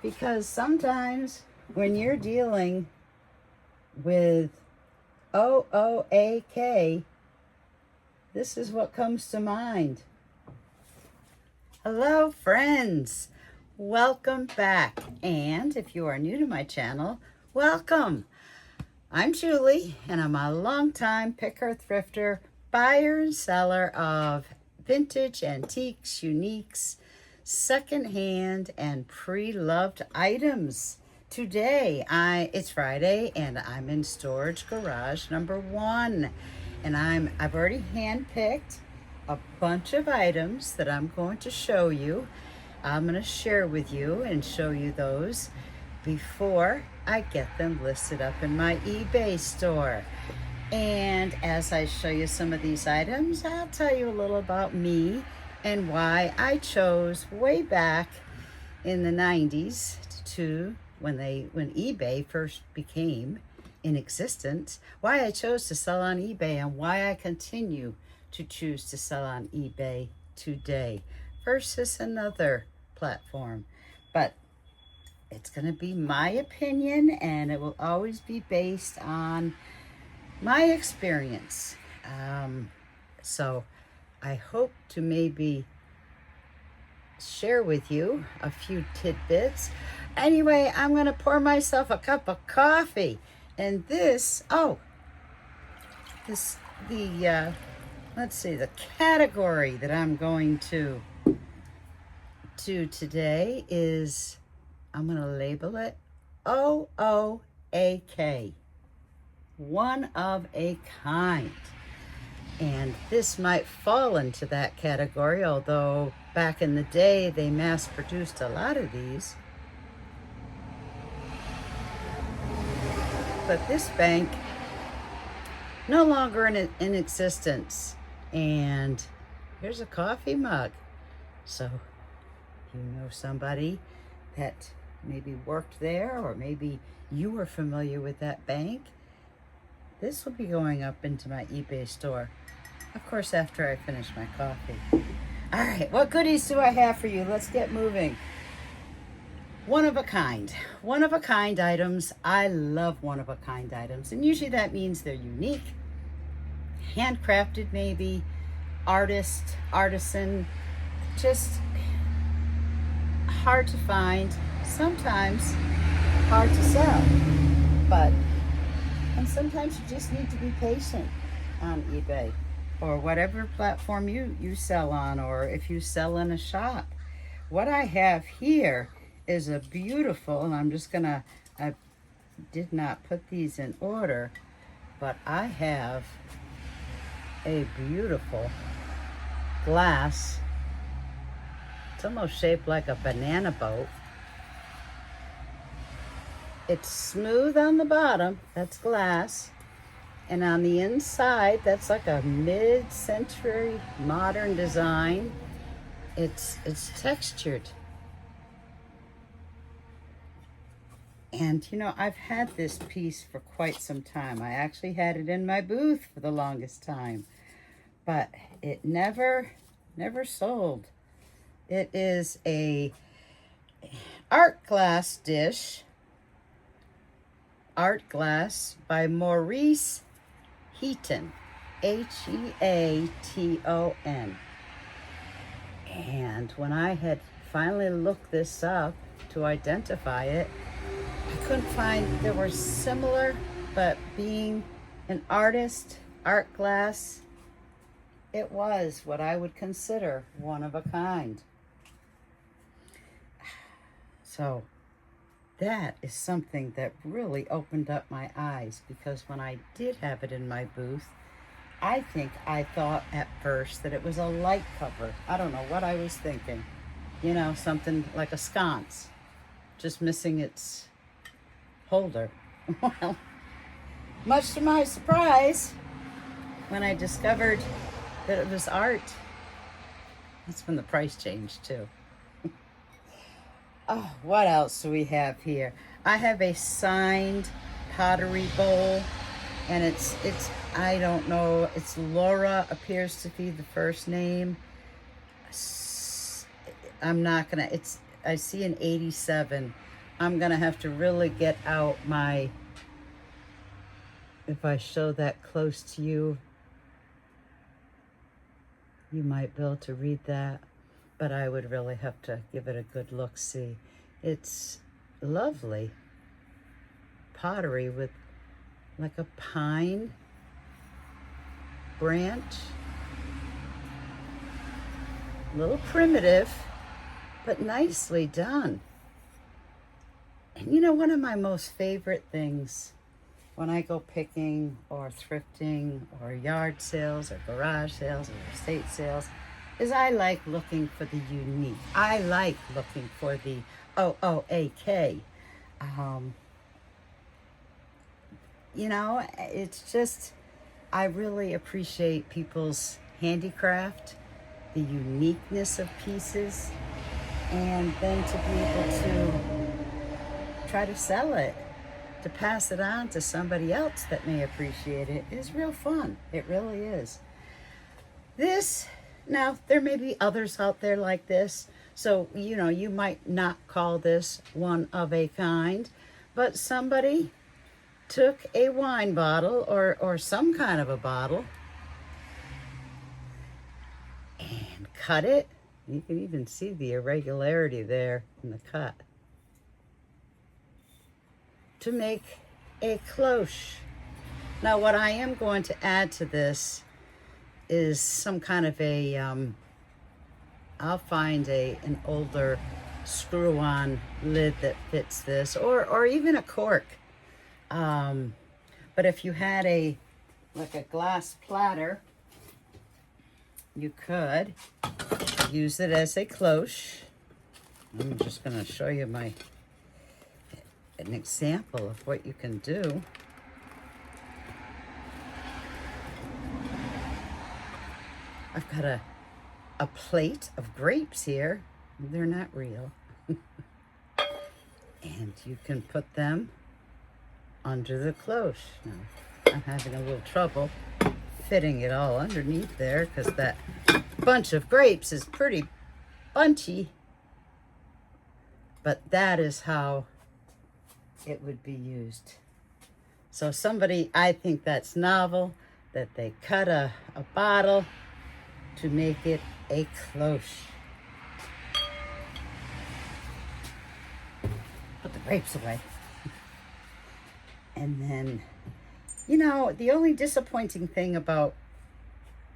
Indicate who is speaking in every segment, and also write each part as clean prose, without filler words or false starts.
Speaker 1: because sometimes when you're dealing with OOAK, this is what comes to mind. Hello, friends. Welcome back. And if you are new to my channel, welcome. I'm Julie, and I'm a longtime picker, thrifter, buyer, and seller of vintage, antiques, uniques, secondhand, and pre-loved items. Today, it's Friday, and I'm in storage garage number 1, and I've already handpicked a bunch of items that I'm going to show you. I'm going to share with you and show you those before I get them listed up in my eBay store. And as I show you some of these items, I'll tell you a little about me and why I chose way back in the 90s to when eBay first became in existence, why I chose to sell on eBay and why I continue to choose to sell on eBay today versus another platform. But it's going to be my opinion, and it will always be based on my experience. So I hope to maybe share with you a few tidbits. Anyway, I'm going to pour myself a cup of coffee. And let's see, the category that I'm going to do today is, I'm going to label it OOAK, one of a kind. And this might fall into that category, although back in the day they mass produced a lot of these. But this bank no longer in existence. And here's a coffee mug. So if you know somebody that maybe worked there, or maybe you were familiar with that bank, this will be going up into my eBay store. Of course, after I finish my coffee. All right, what goodies do I have for you? Let's get moving. One of a kind items. I love one of a kind items. And usually that means they're unique, handcrafted maybe, artisan, just hard to find, sometimes hard to sell. And sometimes you just need to be patient on eBay or whatever platform you sell on, or if you sell in a shop. What I have here is a beautiful, and I did not put these in order, but I have a beautiful glass. It's almost shaped like a banana boat. It's smooth on the bottom, that's glass, and on the inside, that's like a mid-century modern design. It's textured. And you know, I've had this piece for quite some time. I actually had it in my booth for the longest time, but it never sold. It is a art glass dish, art glass by Maurice Heaton, Heaton. And when I had finally looked this up to identify it, I couldn't find, there were similar, but being an artist, art glass, it was what I would consider one of a kind. So that is something that really opened up my eyes, because when I did have it in my booth, I think I thought at first that it was a light cover. I don't know what I was thinking. You know, something like a sconce, just missing its holder. Well, much to my surprise, when I discovered that it was art, that's when the price changed too. Oh, what else do we have here? I have a signed pottery bowl, and it's I don't know, it's Laura appears to be the first name. I'm not gonna, it's I see an 87. I'm gonna have to really get out my, if I show that close to you, you might be able to read that, but I would really have to give it a good look. See, it's lovely pottery with like a pine branch. A little primitive, but nicely done. And you know, one of my most favorite things when I go picking or thrifting or yard sales or garage sales or estate sales is I like looking for the unique. I like looking for the OOAK. You know, it's just, I really appreciate people's handicraft, the uniqueness of pieces, and then to be able to try to sell it, to pass it on to somebody else that may appreciate it is real fun. It really is. This, now there may be others out there like this, so you know, you might not call this one of a kind, but somebody took a wine bottle or some kind of a bottle and cut it. You can even see the irregularity there in the cut to make a cloche. Now what I am going to add to this is some kind of a, I'll find an older screw-on lid that fits this, or even a cork. But if you had like a glass platter, you could use it as a cloche. I'm just going to show you an example of what you can do. I've got a plate of grapes here. They're not real. And you can put them under the cloche. Now, I'm having a little trouble fitting it all underneath there because that bunch of grapes is pretty bunchy. But that is how it would be used. So somebody, I think that's novel, that they cut a bottle to make it a cloche. Put the grapes away. And then, you know, the only disappointing thing about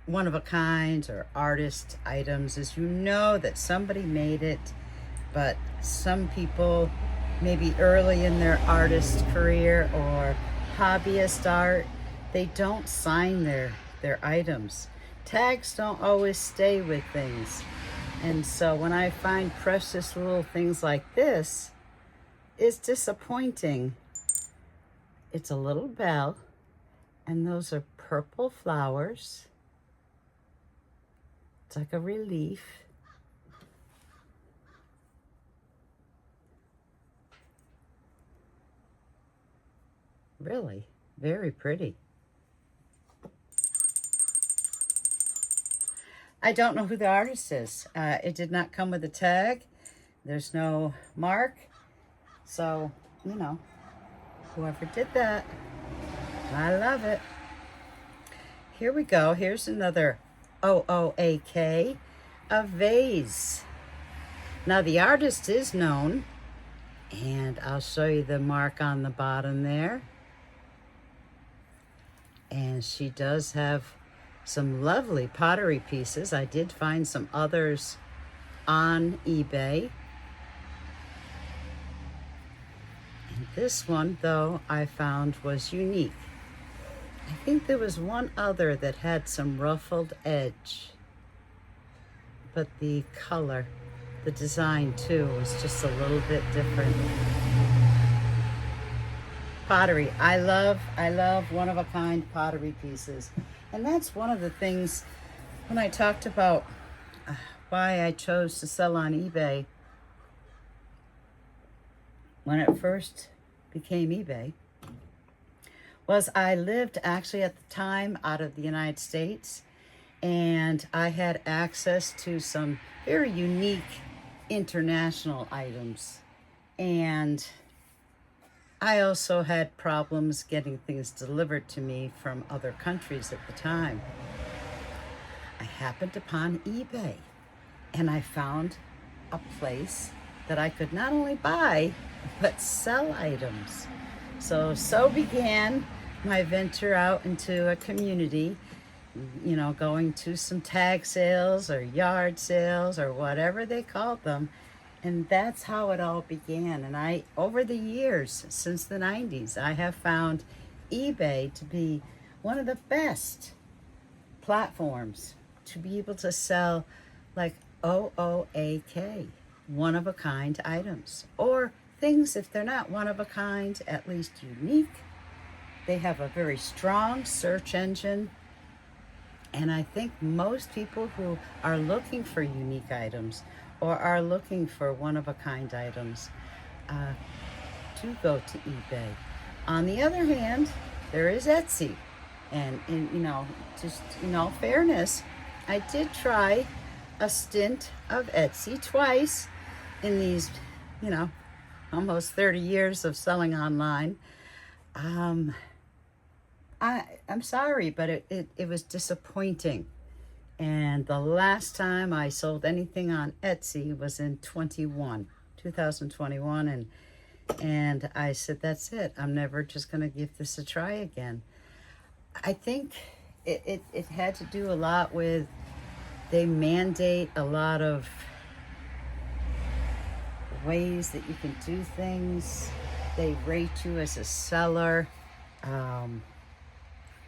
Speaker 1: one-of-a-kinds or artist items is you know that somebody made it, but some people, maybe early in their artist career or hobbyist art, they don't sign their items. Tags don't always stay with things. And so when I find precious little things like this, it's disappointing. It's a little bell, and those are purple flowers. It's like a relief. Really, very pretty. I don't know who the artist is. It did not come with a tag. There's no mark. So, you know, whoever did that, I love it. Here we go. Here's another OOAK, a vase. Now the artist is known, and I'll show you the mark on the bottom there. And she does have some lovely pottery pieces. I did find some others on eBay. And this one, though, I found was unique. I think there was one other that had some ruffled edge, but the color, the design too, was just a little bit different. Pottery, I love one-of-a-kind pottery pieces. And that's one of the things when I talked about why I chose to sell on eBay. When it first became eBay, was I lived actually at the time out of the United States, and I had access to some very unique international items. And I also had problems getting things delivered to me from other countries at the time. I happened upon eBay and I found a place that I could not only buy, but sell items. So began my venture out into a community, you know, going to some tag sales or yard sales or whatever they called them. And that's how it all began. And I, over the years, since the 90s, I have found eBay to be one of the best platforms to be able to sell like OOAK, one-of-a-kind items, or things, if they're not one-of-a-kind, at least unique. They have a very strong search engine, and I think most people who are looking for unique items or are looking for one-of-a-kind items do go to eBay. On the other hand, there is Etsy, and just in all fairness, I did try a stint of Etsy twice in these, almost 30 years of selling online. I'm sorry, but it was disappointing. And the last time I sold anything on Etsy was in 2021, and I said, that's it. I'm never just going to give this a try again. I think it had to do a lot with, they mandate a lot of ways that you can do things. They rate you as a seller in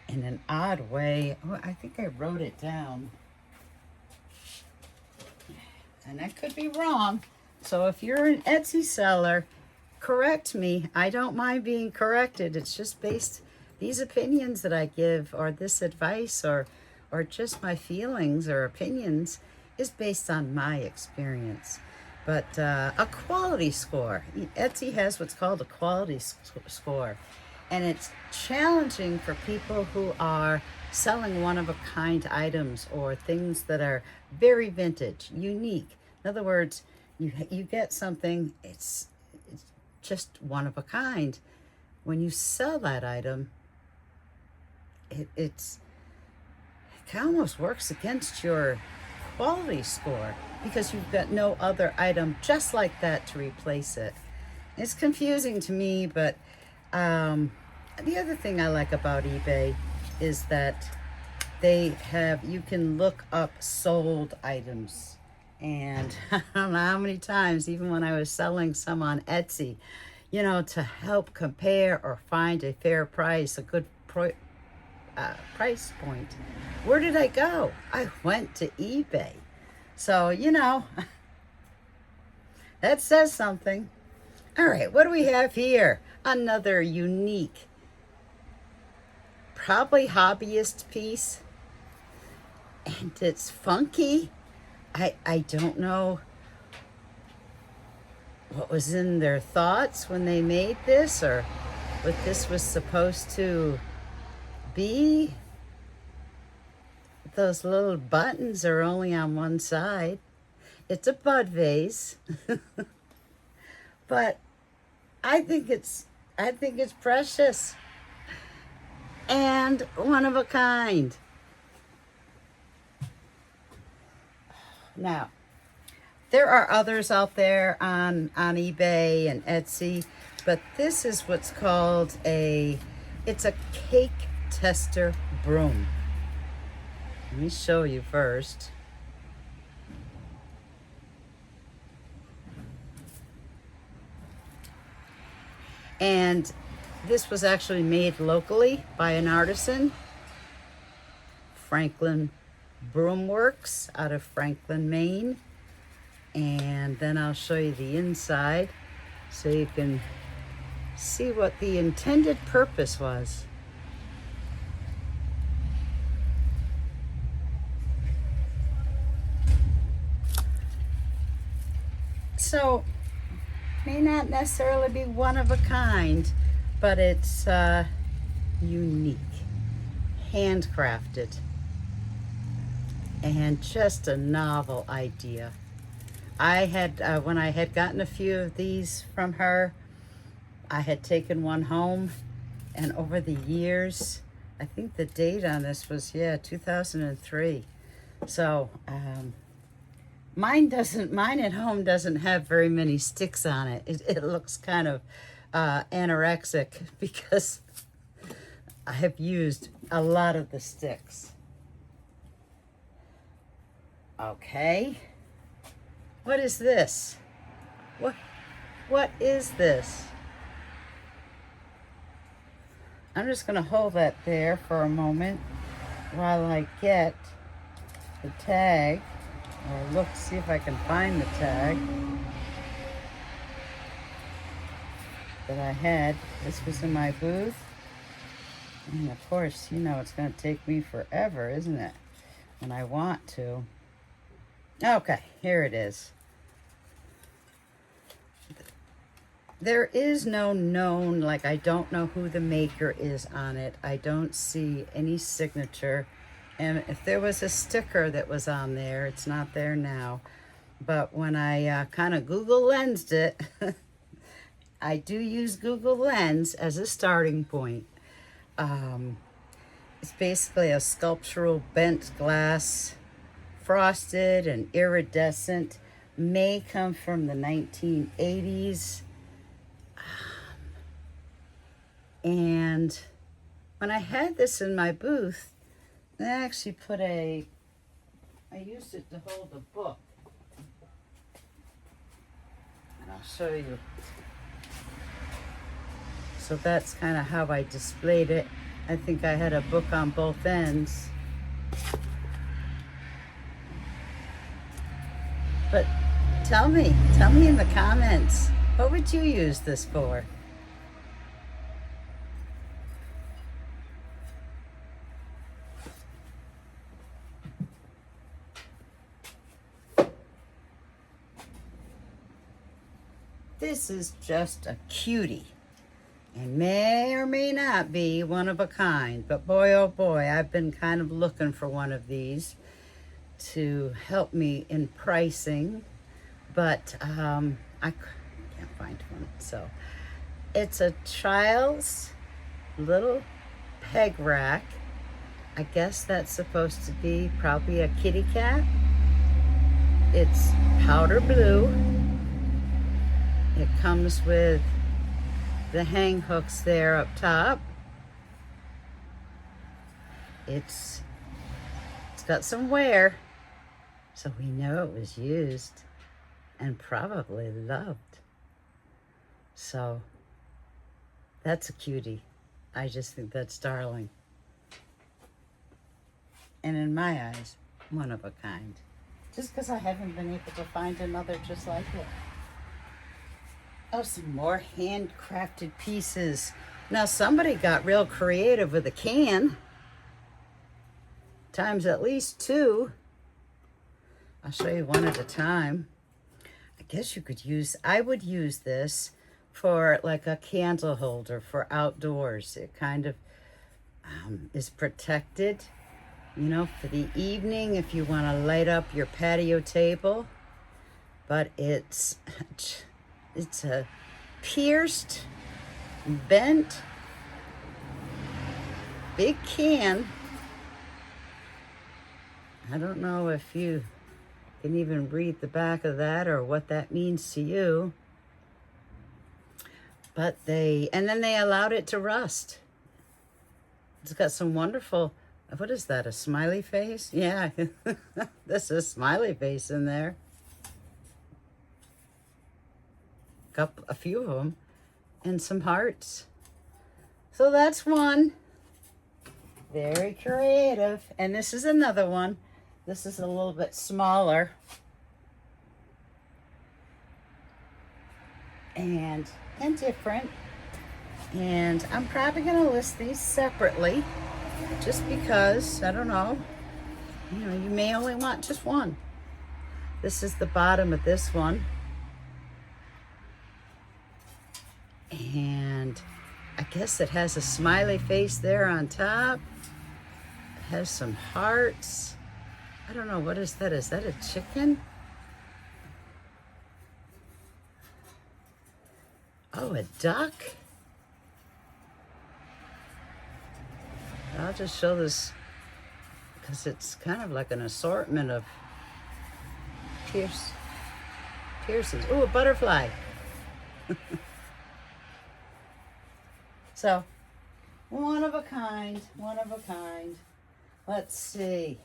Speaker 1: an odd way. Oh, I think I wrote it down, and I could be wrong. So if you're an Etsy seller, correct me. I don't mind being corrected. It's just based, these opinions that I give, or this advice, or just my feelings or opinions, is based on my experience. But a quality score. Etsy has what's called a quality score. And it's challenging for people who are selling one-of-a-kind items or things that are very vintage, unique. In other words, you get something, it's just one-of-a-kind. When you sell that item, it almost works against your quality score because you've got no other item just like that to replace it. It's confusing to me, but the other thing I like about eBay is that you can look up sold items. And I don't know how many times, even when I was selling some on Etsy, to help compare or find a fair price, a good price point, where did I go? I went to eBay. So, that says something. All right, what do we have here? Another unique, probably hobbyist piece. And it's funky. I don't know what was in their thoughts when they made this, or what this was supposed to be. Those little buttons are only on one side. It's a bud vase. But I think it's precious and one of a kind. Now, there are others out there on eBay and Etsy, but this is what's called it's a cake tester broom. Let me show you first. And this was actually made locally by an artisan, Franklin Broom Works out of Franklin, Maine. And then I'll show you the inside so you can see what the intended purpose was. So, may not necessarily be one of a kind, but it's unique, handcrafted, and just a novel idea. I had, when I had gotten a few of these from her, I had taken one home, and over the years, I think the date on this was, 2003. So, mine at home doesn't have very many sticks on it. It looks kind of anorexic because I have used a lot of the sticks. Okay. What is this? What is this? I'm just going to hold that there for a moment while I get the tag, or look, see if I can find the tag that I had. This was in my booth. And of course, you know, it's going to take me forever, isn't it? When I want to. Okay, here it is. There is no known, like I don't know who the maker is on it. I don't see any signature. And if there was a sticker that was on there, it's not there now. But when I kind of Google Lensed it, I do use Google Lens as a starting point. It's basically a sculptural bent glass, frosted and iridescent, may come from the 1980s. And when I had this in my booth, I actually I used it to hold a book. And I'll show you. So that's kind of how I displayed it. I think I had a book on both ends. But tell me in the comments, what would you use this for? This is just a cutie and may or may not be one of a kind, but boy, oh boy, I've been kind of looking for one of these to help me in pricing, but I can't find one. So it's a child's little peg rack. I guess that's supposed to be probably a kitty cat. It's powder blue. It comes with the hang hooks there up top. It's got some wear, so we know it was used and probably loved. So that's a cutie. I just think that's darling. And in my eyes, one of a kind. Just because I haven't been able to find another just like it. Oh, some more handcrafted pieces. Now somebody got real creative with a can. Times at least two. I'll show you one at a time. I guess you could I would use this for like a candle holder for outdoors. It kind of is protected, you know, for the evening if you want to light up your patio table. But it's a pierced, bent, big can. I don't know if you can even read the back of that or what that means to you. But and then they allowed it to rust. It's got some wonderful, what is that, a smiley face? Yeah, there's a smiley face in there. A few of them, and some hearts. So that's one. Very creative. And this is another one. This is a little bit smaller. And different. And I'm probably going to list these separately just because, I don't know, you know, you may only want just one. This is the bottom of this one. And I guess it has a smiley face there on top. It has some hearts. I don't know, what is that? Is that a chicken? Oh, a duck? I'll just show this because it's kind of like an assortment of piercings. Oh, a butterfly. So, one of a kind, one of a kind. Let's see.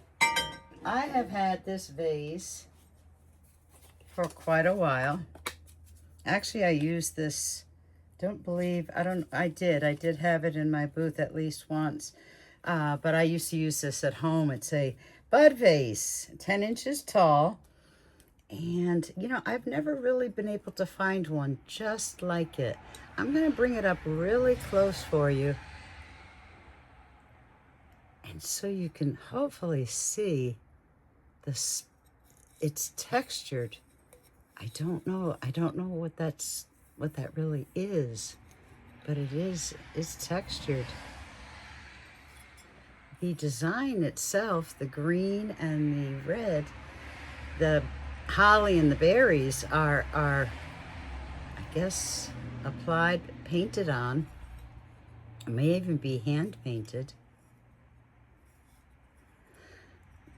Speaker 1: I have had this vase for quite a while. Actually, I used this, I did have it in my booth at least once. But I used to use this at home. It's a bud vase, 10 inches tall. And, you know, I've never really been able to find one just like it. I'm going to bring it up really close for you. And so you can hopefully see this. It's textured. I don't know what that really is, but it's textured. The design itself, the green and the red, the holly and the berries are I guess applied, painted on. It may even be hand painted.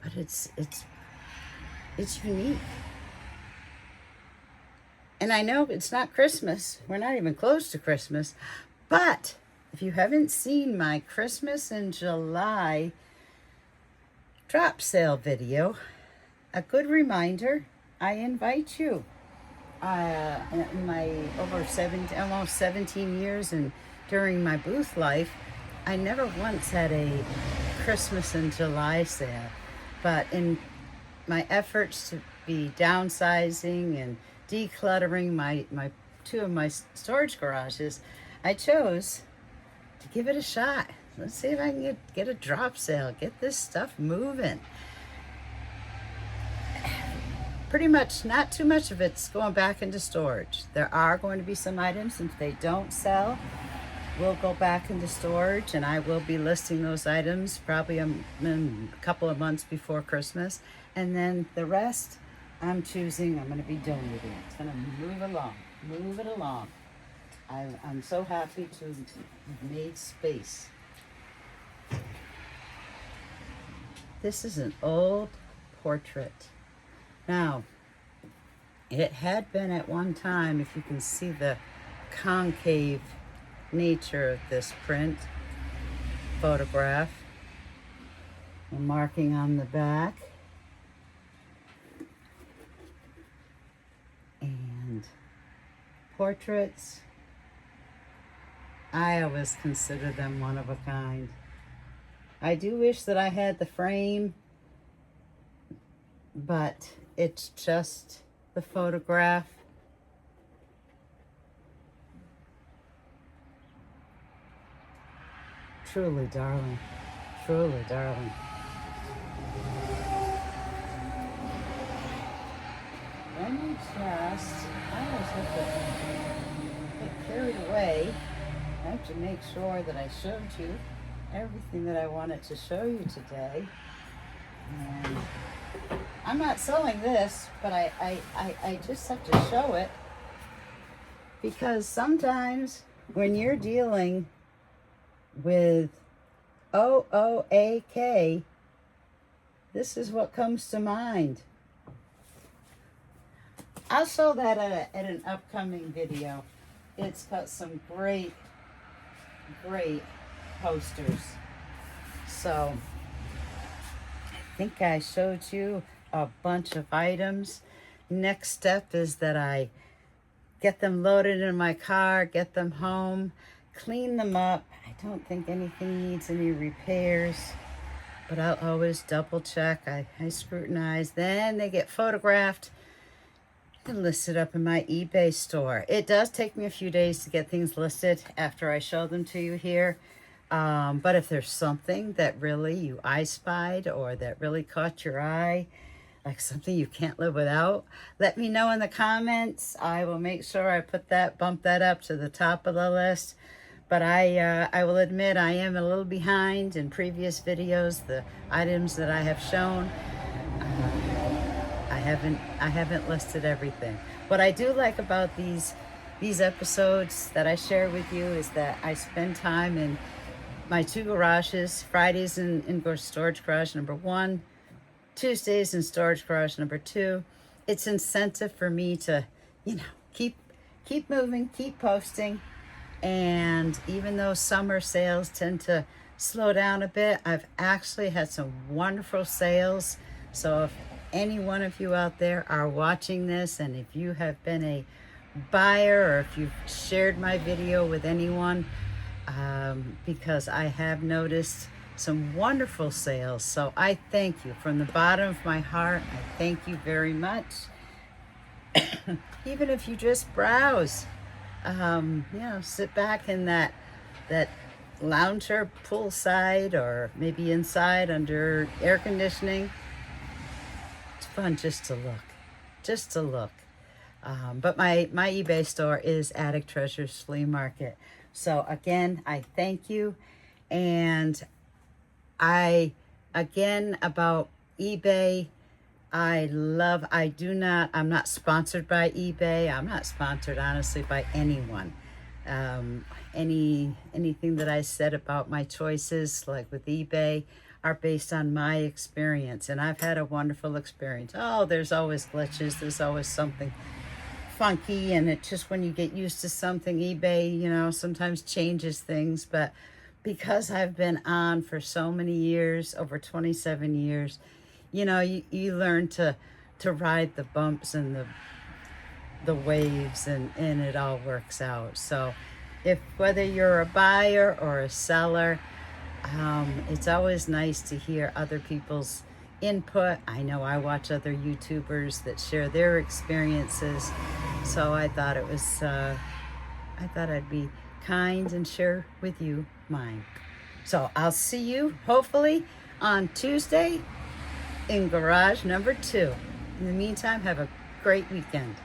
Speaker 1: But it's unique. And I know it's not Christmas. We're not even close to Christmas. But if you haven't seen my Christmas in July drop sale video, a good reminder, I invite you. In my almost 17 years and during my booth life, I never once had a Christmas in July sale. But in my efforts to be downsizing and decluttering my two of my storage garages, I chose to give it a shot. Let's see if I can get a drop sale, get this stuff moving. Pretty much, not too much of it's going back into storage. There are going to be some items, if they don't sell, will go back into storage, and I will be listing those items probably a couple of months before Christmas. And then the rest, I'm going to be donating. It's going to move it along. I'm so happy to have made space. This is an old portrait. Now, it had been at one time, if you can see the concave nature of this photograph, a marking on the back, and portraits, I always consider them one of a kind. I do wish that I had the frame, but it's just the photograph. Truly darling, truly darling. I always have to get carried away. I have to make sure that I showed you everything that I wanted to show you today. And I'm not selling this, but I just have to show it, because sometimes when you're dealing with OOAK, this is what comes to mind. I'll show that at an upcoming video. It's got some great posters. So I think I showed you a bunch of items. Next step is that I get them loaded in my car, get them home, clean them up. I don't think anything needs any repairs, but I'll always double check. I scrutinize. Then they get photographed and listed up in my eBay store. It does take me a few days to get things listed after I show them to you here. But if there's something that really you eye spied or that really caught your eye, like something you can't live without, let me know in the comments. I will make sure I bump that up to the top of the list. But I will admit I am a little behind in previous videos. The items that I have shown, I haven't listed everything. What I do like about these these episodes that I share with you is that I spend time in my 2 garages, Fridays in storage garage number 1, Tuesdays in storage garage number 2. It's incentive for me to, keep moving, keep posting. And even though summer sales tend to slow down a bit, I've actually had some wonderful sales. So if any one of you out there are watching this, and if you have been a buyer or if you've shared my video with anyone, because I have noticed some wonderful sales. So I thank you from the bottom of my heart. I thank you very much. Even if you just browse, sit back in that lounger poolside or maybe inside under air conditioning. It's fun just to look. But my eBay store is ATTIC Treasures Flea Market. So again, I thank you. And about eBay, I'm not sponsored by eBay. I'm not sponsored, honestly, by anyone. Anything that I said about my choices, like with eBay, are based on my experience. And I've had a wonderful experience. Oh, there's always glitches. There's always something funky. And it just, when you get used to something, eBay, sometimes changes things. But because I've been on for so many years, over 27 years, you learn to ride the bumps and the waves, and it all works out. So whether you're a buyer or a seller, it's always nice to hear other people's input. I know I watch other YouTubers that share their experiences, so I thought I'd be kind and share with you mine. So I'll see you hopefully on Tuesday in garage number 2. In the meantime, have a great weekend.